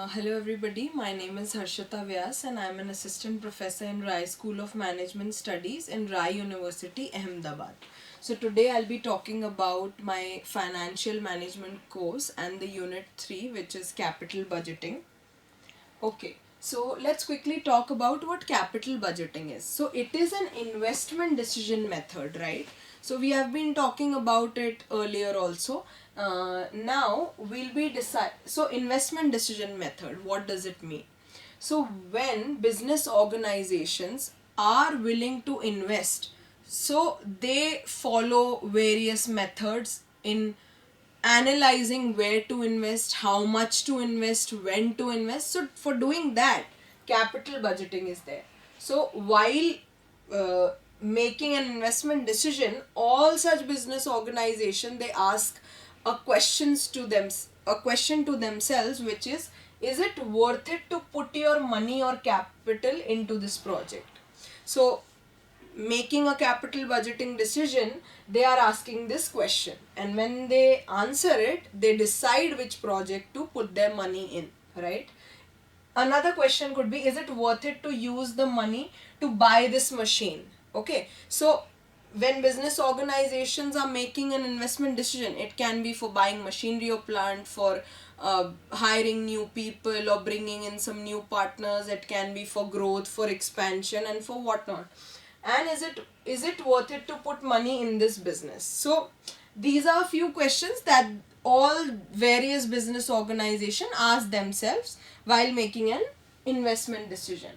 Hello everybody, my name is Harshita Vyas and I am an assistant professor in Rai School of Management Studies in Rai University, Ahmedabad. So today I'll be talking about my financial management course and the unit 3, which is capital budgeting. Okay, so let's quickly talk about what capital budgeting is. So it is an investment decision method, right? So we have been talking about it earlier also. Now we'll be so investment decision method, what does it mean? So when business organizations are willing to invest, so they follow various methods in analyzing where to invest, how much to invest, when to invest. So for doing that, capital budgeting is there. So while making an investment decision, all such business organization, they ask a question to themselves, which is it worth it to put your money or capital into this project? So making a capital budgeting decision, they are asking this question, and when they answer it, they decide which project to put their money in, right? Another question could be, is it worth it to use the money to buy this machine? Okay, so when business organizations are making an investment decision, it can be for buying machinery or plant, for hiring new people or bringing in some new partners. It can be for growth, for expansion, and for whatnot. And is it worth it to put money in this business? So these are a few questions that all various business organization ask themselves while making an investment decision.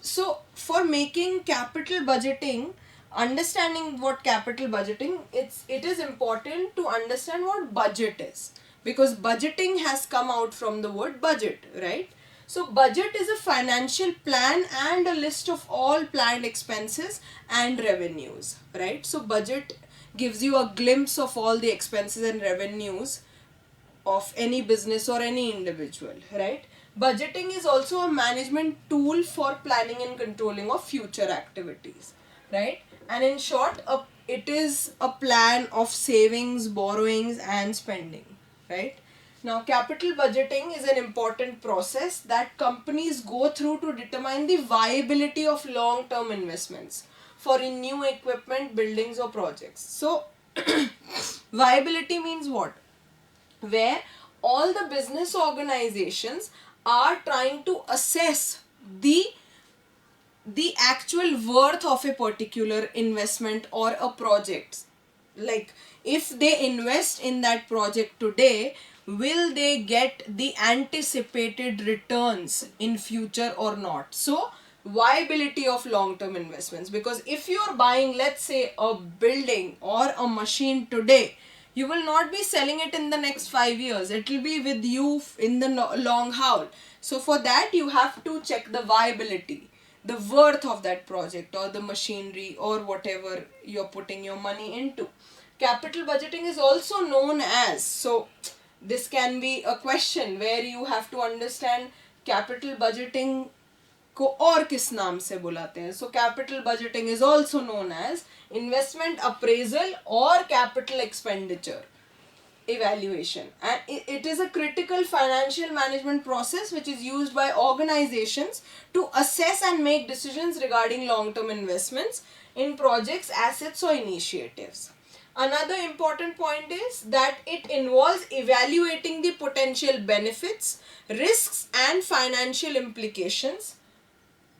So for making capital budgeting, understanding what capital budgeting, it is important to understand what budget is, because budgeting has come out from the word budget, right? So budget is a financial plan and a list of all planned expenses and revenues, right? So budget gives you a glimpse of all the expenses and revenues of any business or any individual, right? Budgeting is also a management tool for planning and controlling of future activities, right? And in short, it is a plan of savings, borrowings, and spending, right? Now, capital budgeting is an important process that companies go through to determine the viability of long-term investments for in new equipment, buildings, or projects. So, viability means what? Where all the business organizations are trying to assess the actual worth of a particular investment or a project. Like, if they invest in that project today, will they get the anticipated returns in future or not? So viability of long term investments, because if you are buying, let's say, a building or a machine today, you will not be selling it in the next 5 years. It will be with you in the long haul. So for that, you have to check the viability, the worth of that project or the machinery or whatever you're putting your money into. Capital budgeting is also known as, so this can be a question where you have to understand capital budgeting को और किस नाम से बुलाते हैं. So capital budgeting is also known as investment appraisal or capital expenditure evaluation, and it is a critical financial management process which is used by organizations to assess and make decisions regarding long-term investments in projects, assets, or initiatives. Another important point is that it involves evaluating the potential benefits, risks, and financial implications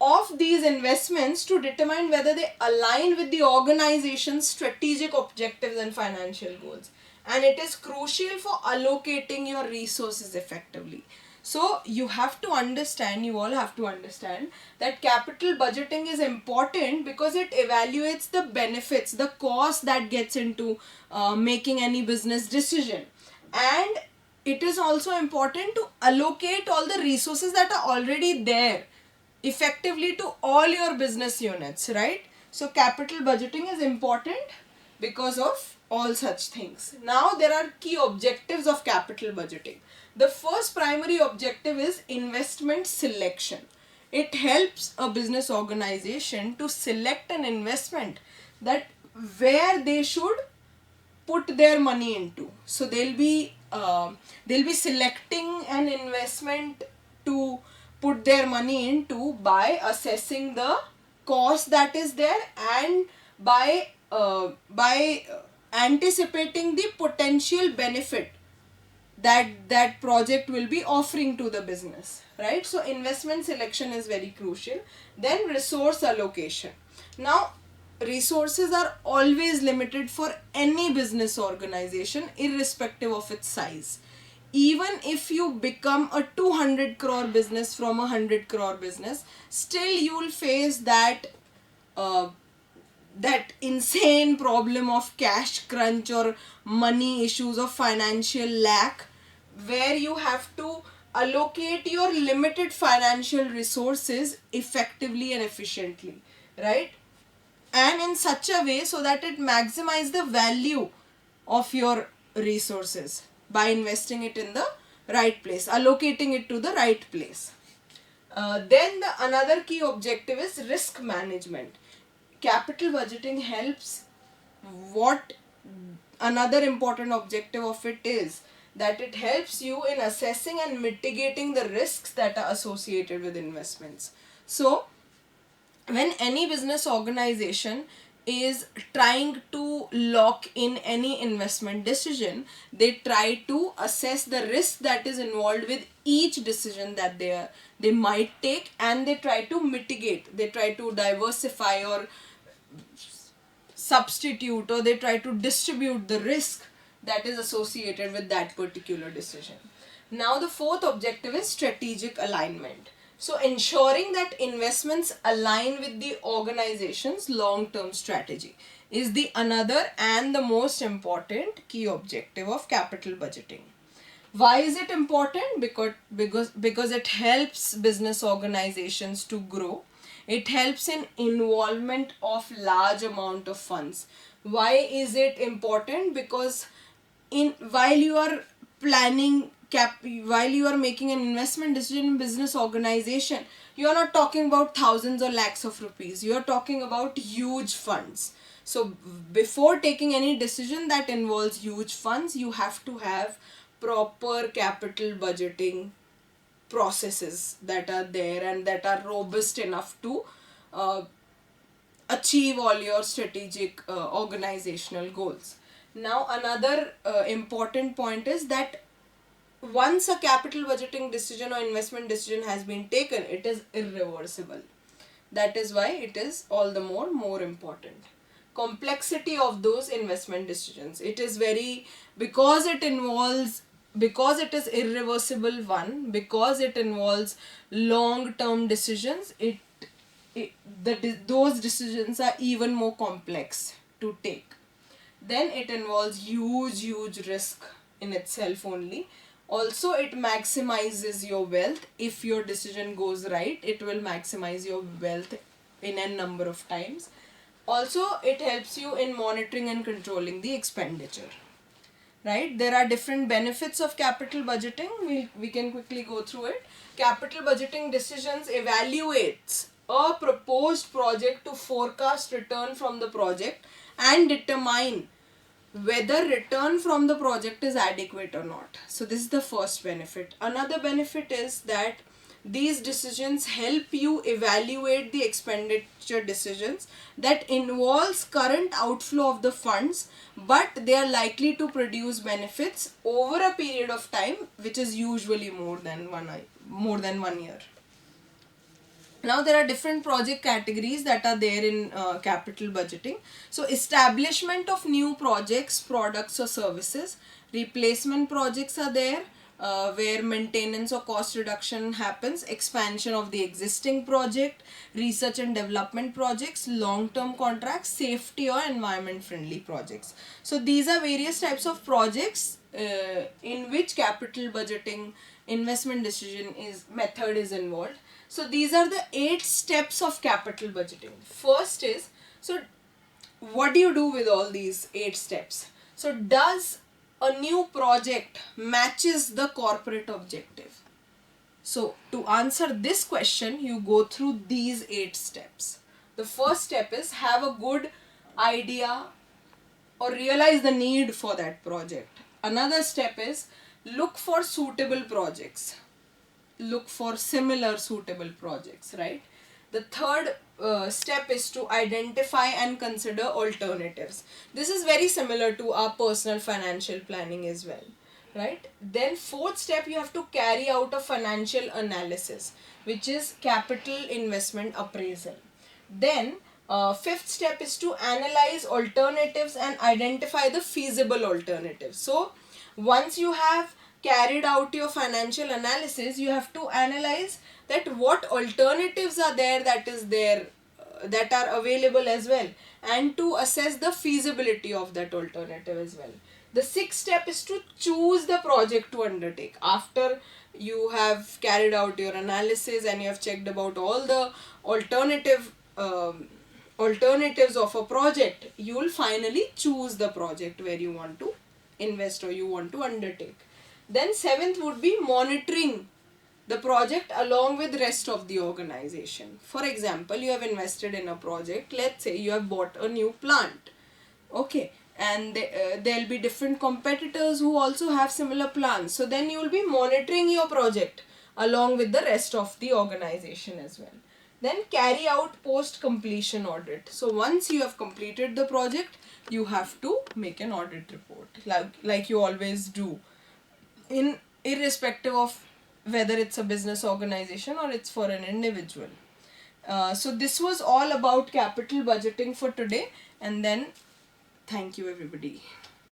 of these investments to determine whether they align with the organization's strategic objectives and financial goals. And it is crucial for allocating your resources effectively. So you all have to understand that capital budgeting is important because it evaluates the benefits, the cost that gets into making any business decision. And it is also important to allocate all the resources that are already there effectively to all your business units, right? So capital budgeting is important because of all such things. Now there are key objectives of capital budgeting. The first primary objective is investment selection. It helps a business organization to select an investment that where they should put their money into. So they'll be selecting an investment to put their money into by assessing the cost that is there, and by anticipating the potential benefit that project will be offering to the business, right? So investment selection is very crucial. Then resource allocation. Now resources are always limited for any business organization irrespective of its size. Even if you become a 200 crore business from a 100 crore business, still you will face uh, that insane problem of cash crunch or money issues or financial lack, where you have to allocate your limited financial resources effectively and efficiently, right? And in such a way so that it maximize the value of your resources by investing it in the right place, allocating it to the right place. Then the another key objective is risk management. Capital budgeting helps. What another important objective of it is that it helps you in assessing and mitigating the risks that are associated with investments. So when any business organization is trying to lock in any investment decision, they try to assess the risk that is involved with each decision that they might take, and they try to mitigate, they try to diversify or substitute, or they try to distribute the risk that is associated with that particular decision. Now the fourth objective is strategic alignment. So ensuring that investments align with the organization's long-term strategy is the another and the most important key objective of capital budgeting. Why is it important? Because it helps business organizations to grow. It helps in involvement of large amount of funds. Why is it important? Because in while you are planning while you are making an investment decision in business organization, you are not talking about thousands or lakhs of rupees, you are talking about huge funds. So before taking any decision that involves huge funds, you have to have proper capital budgeting processes that are there and that are robust enough to uh, achieve all your strategic organizational goals. Now another important point is that once a capital budgeting decision or investment decision has been taken, it is irreversible. That is why it is all the more important. Complexity of those investment decisions, it is very, because it involves, because it is irreversible one, because it involves long term decisions, those decisions are even more complex to take. Then it involves huge risk in itself only. Also it maximizes your wealth. If your decision goes right, it will maximize your wealth in a number of times. Also it helps you in monitoring and controlling the expenditure, right? There are different benefits of capital budgeting. We can quickly go through it. Capital budgeting decisions evaluates a proposed project to forecast return from the project and determine whether return from the project is adequate or not. So this is the first benefit. Another benefit is that these decisions help you evaluate the expenditure decisions that involves current outflow of the funds, but they are likely to produce benefits over a period of time which is usually more than 1 year. Now there are different project categories that are there in capital budgeting. So establishment of new projects, products or services. Replacement projects are there, where maintenance or cost reduction happens. Expansion of the existing project. Research and development projects. Long-term contracts. Safety or environment friendly projects. So these are various types of projects in which capital budgeting investment decision method is involved. So these are the 8 steps of capital budgeting. First is, so what do you do with all these 8 steps? So does a new project matches the corporate objective? So to answer this question, you go through these 8 steps. The first step is have a good idea or realize the need for that project. Another step is look for suitable projects. look for similar suitable projects, right? The third step is to identify and consider alternatives. This is very similar to our personal financial planning as well, right? Then fourth step, you have to carry out a financial analysis, which is capital investment appraisal. Then fifth step is to analyze alternatives and identify the feasible alternatives. So once you have carried out your financial analysis, you have to analyze that what alternatives are there, that are available as well, and to assess the feasibility of that alternative as well. The sixth step is to choose the project to undertake. After you have carried out your analysis and you have checked about all the alternatives of a project, you will finally choose the project where you want to invest or you want to undertake. Then seventh would be monitoring the project along with rest of the organization. For example, you have invested in a project. Let's say you have bought a new plant. Okay, and there'll be different competitors who also have similar plans. So then you will be monitoring your project along with the rest of the organization as well. Then carry out post completion audit. So once you have completed the project, you have to make an audit report, like you always do, in irrespective of whether it's a business organization or it's for an individual. So this was all about capital budgeting for today, and then thank you everybody.